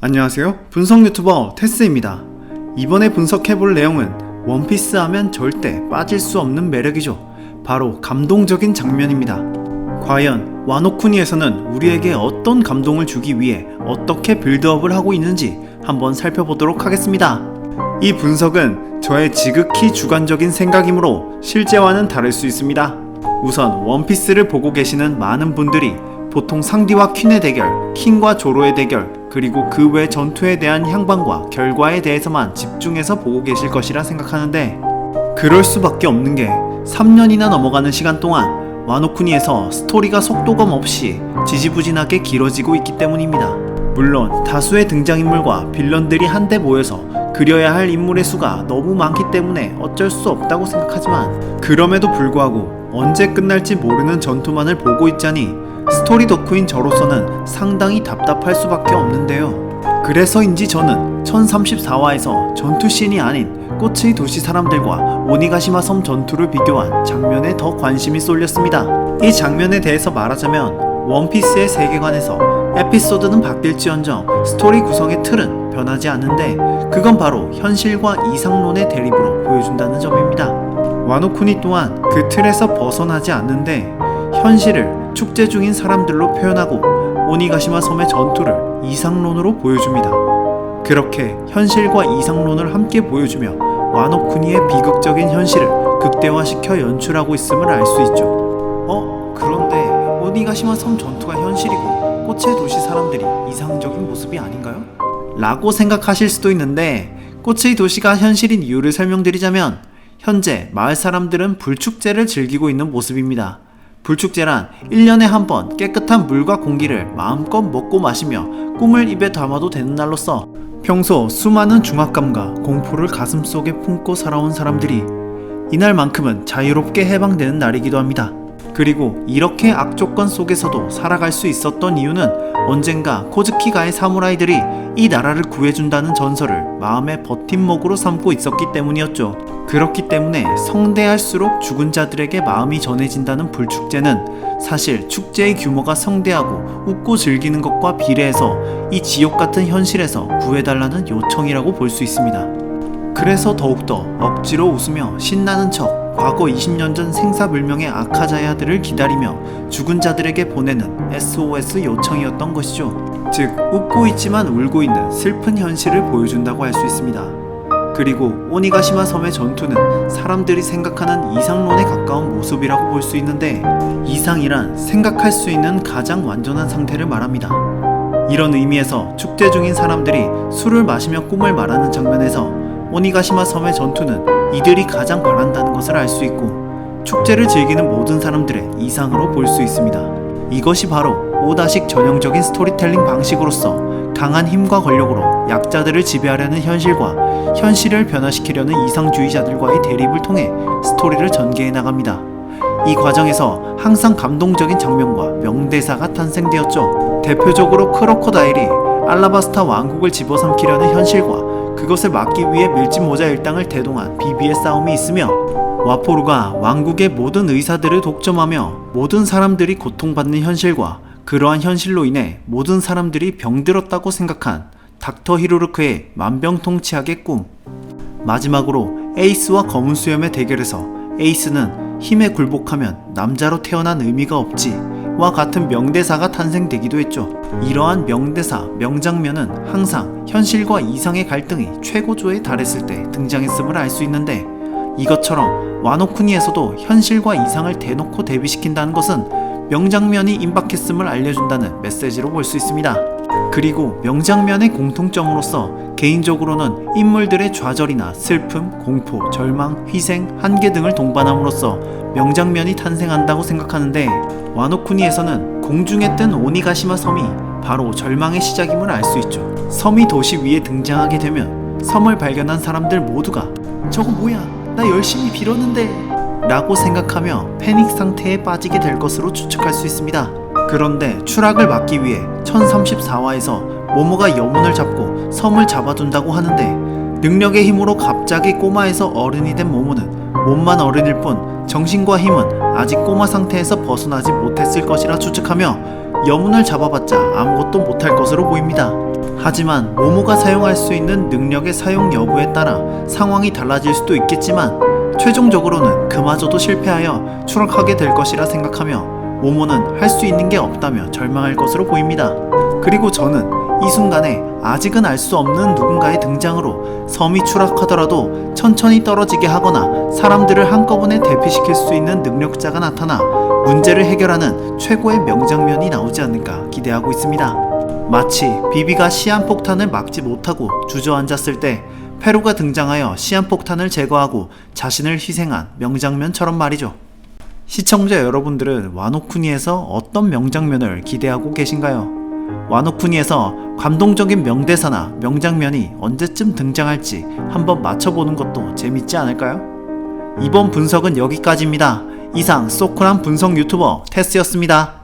안녕하세요. 분석 유튜버 테스입니다. 이번에 분석해볼 내용은 원피스 하면 절대 빠질 수 없는 매력이죠. 바로 감동적인 장면입니다. 과연 와노쿠니에서는 우리에게 어떤 감동을 주기 위해 어떻게 빌드업을 하고 있는지 한번 살펴보도록 하겠습니다. 이 분석은 저의 지극히 주관적인 생각이므로 실제와는 다를 수 있습니다. 우선 원피스를 보고 계시는 많은 분들이 보통 상디와 퀸의 대결, 킹과 조로의 대결, 그리고 그 외 전투에 대한 향방과 결과에 대해서만 집중해서 보고 계실 것이라 생각하는데, 그럴 수밖에 없는 게 3년이나 넘어가는 시간 동안 와노쿠니에서 스토리가 속도감 없이 지지부진하게 길어지고 있기 때문입니다. 물론 다수의 등장인물과 빌런들이 한데 모여서 그려야 할 인물의 수가 너무 많기 때문에 어쩔 수 없다고 생각하지만, 그럼에도 불구하고 언제 끝날지 모르는 전투만을 보고 있자니 스토리 덕후인 저로서는 상당히 답답할 수밖에 없는데요. 그래서인지 저는 1034화에서 전투씬이 아닌 꽃의 도시 사람들과 오니가시마 섬 전투를 비교한 장면에 더 관심이 쏠렸습니다. 이 장면에 대해서 말하자면 원피스의 세계관에서 에피소드는 바뀔지언정 스토리 구성의 틀은 변하지 않는데, 그건 바로 현실과 이상론의 대립으로 보여준다는 점입니다. 와노쿠니 또한 그 틀에서 벗어나지 않는데 현실을 축제 중인 사람들로 표현하고 오니가시마 섬의 전투를 이상론으로 보여줍니다. 그렇게 현실과 이상론을 함께 보여주며 와노쿠니의 비극적인 현실을 극대화시켜 연출하고 있음을 알 수 있죠. 그런데 오니가시마 섬 전투가 현실이고 꽃의 도시 사람들이 이상적인 모습이 아닌가요? 라고 생각하실 수도 있는데, 꽃의 도시가 현실인 이유를 설명드리자면 현재 마을 사람들은 불축제를 즐기고 있는 모습입니다. 불축제란 1년에 한 번 깨끗한 물과 공기를 마음껏 먹고 마시며 꿈을 입에 담아도 되는 날로서 평소 수많은 중압감과 공포를 가슴속에 품고 살아온 사람들이 이날만큼은 자유롭게 해방되는 날이기도 합니다. 그리고 이렇게 악조건 속에서도 살아갈 수 있었던 이유는 언젠가 코즈키가의 사무라이들이 이 나라를 구해준다는 전설을 마음의 버팀목으로 삼고 있었기 때문이었죠. 그렇기 때문에 성대할수록 죽은 자들에게 마음이 전해진다는 불축제는 사실 축제의 규모가 성대하고 웃고 즐기는 것과 비례해서 이 지옥같은 현실에서 구해달라는 요청이라고 볼 수 있습니다. 그래서 더욱더 억지로 웃으며 신나는 척 과거 20년 전 생사불명의 아카자야들을 기다리며 죽은 자들에게 보내는 SOS 요청이었던 것이죠. 즉, 웃고 있지만 울고 있는 슬픈 현실을 보여준다고 할 수 있습니다. 그리고 오니가시마 섬의 전투는 사람들이 생각하는 이상론에 가까운 모습이라고 볼 수 있는데, 이상이란 생각할 수 있는 가장 완전한 상태를 말합니다. 이런 의미에서 축제 중인 사람들이 술을 마시며 꿈을 말하는 장면에서 오니가시마 섬의 전투는 이들이 가장 바란다는 것을 알 수 있고, 축제를 즐기는 모든 사람들의 이상으로 볼 수 있습니다. 이것이 바로 오다식 전형적인 스토리텔링 방식으로서 강한 힘과 권력으로 약자들을 지배하려는 현실과 현실을 변화시키려는 이상주의자들과의 대립을 통해 스토리를 전개해 나갑니다. 이 과정에서 항상 감동적인 장면과 명대사가 탄생되었죠. 대표적으로 크로코다일이 알라바스타 왕국을 집어삼키려는 현실과 그것을 막기 위해 밀짚모자 일당을 대동한 비비의 싸움이 있으며, 와포루가 왕국의 모든 의사들을 독점하며 모든 사람들이 고통받는 현실과 그러한 현실로 인해 모든 사람들이 병들었다고 생각한 닥터 히로르크의 만병통치약의 꿈, 마지막으로 에이스와 검은 수염의 대결에서 에이스는 힘에 굴복하면 남자로 태어난 의미가 없지 와 같은 명대사가 탄생되기도 했죠. 이러한 명대사, 명장면은 항상 현실과 이상의 갈등이 최고조에 달했을 때 등장했음을 알 수 있는데, 이것처럼 와노쿠니에서도 현실과 이상을 대놓고 대비시킨다는 것은 명장면이 임박했음을 알려준다는 메시지로 볼 수 있습니다. 그리고 명장면의 공통점으로서 개인적으로는 인물들의 좌절이나 슬픔, 공포, 절망, 희생, 한계 등을 동반함으로써 명장면이 탄생한다고 생각하는데, 와노쿠니에서는 공중에 뜬 오니가시마 섬이 바로 절망의 시작임을 알 수 있죠. 섬이 도시 위에 등장하게 되면 섬을 발견한 사람들 모두가 저거 뭐야, 나 열심히 빌었는데 라고 생각하며 패닉 상태에 빠지게 될 것으로 추측할 수 있습니다. 그런데 추락을 막기 위해 1034화에서 모모가 여문을 잡고 섬을 잡아둔다고 하는데, 능력의 힘으로 갑자기 꼬마에서 어른이 된 모모는 몸만 어른일 뿐 정신과 힘은 아직 꼬마 상태에서 벗어나지 못했을 것이라 추측하며 여문을 잡아봤자 아무것도 못할 것으로 보입니다. 하지만 모모가 사용할 수 있는 능력의 사용 여부에 따라 상황이 달라질 수도 있겠지만 최종적으로는 그마저도 실패하여 추락하게 될 것이라 생각하며 모모는 할 수 있는 게 없다며 절망할 것으로 보입니다. 그리고 저는 이 순간에 아직은 알 수 없는 누군가의 등장으로 섬이 추락하더라도 천천히 떨어지게 하거나 사람들을 한꺼번에 대피시킬 수 있는 능력자가 나타나 문제를 해결하는 최고의 명장면이 나오지 않을까 기대하고 있습니다. 마치 비비가 시한폭탄을 막지 못하고 주저앉았을 때 페루가 등장하여 시한폭탄을 제거하고 자신을 희생한 명장면처럼 말이죠. 시청자 여러분들은 와노쿠니에서 어떤 명장면을 기대하고 계신가요? 와노쿠니에서 감동적인 명대사나 명장면이 언제쯤 등장할지 한번 맞춰보는 것도 재밌지 않을까요? 이번 분석은 여기까지입니다. 이상 소쿠란 분석 유튜버 테스였습니다.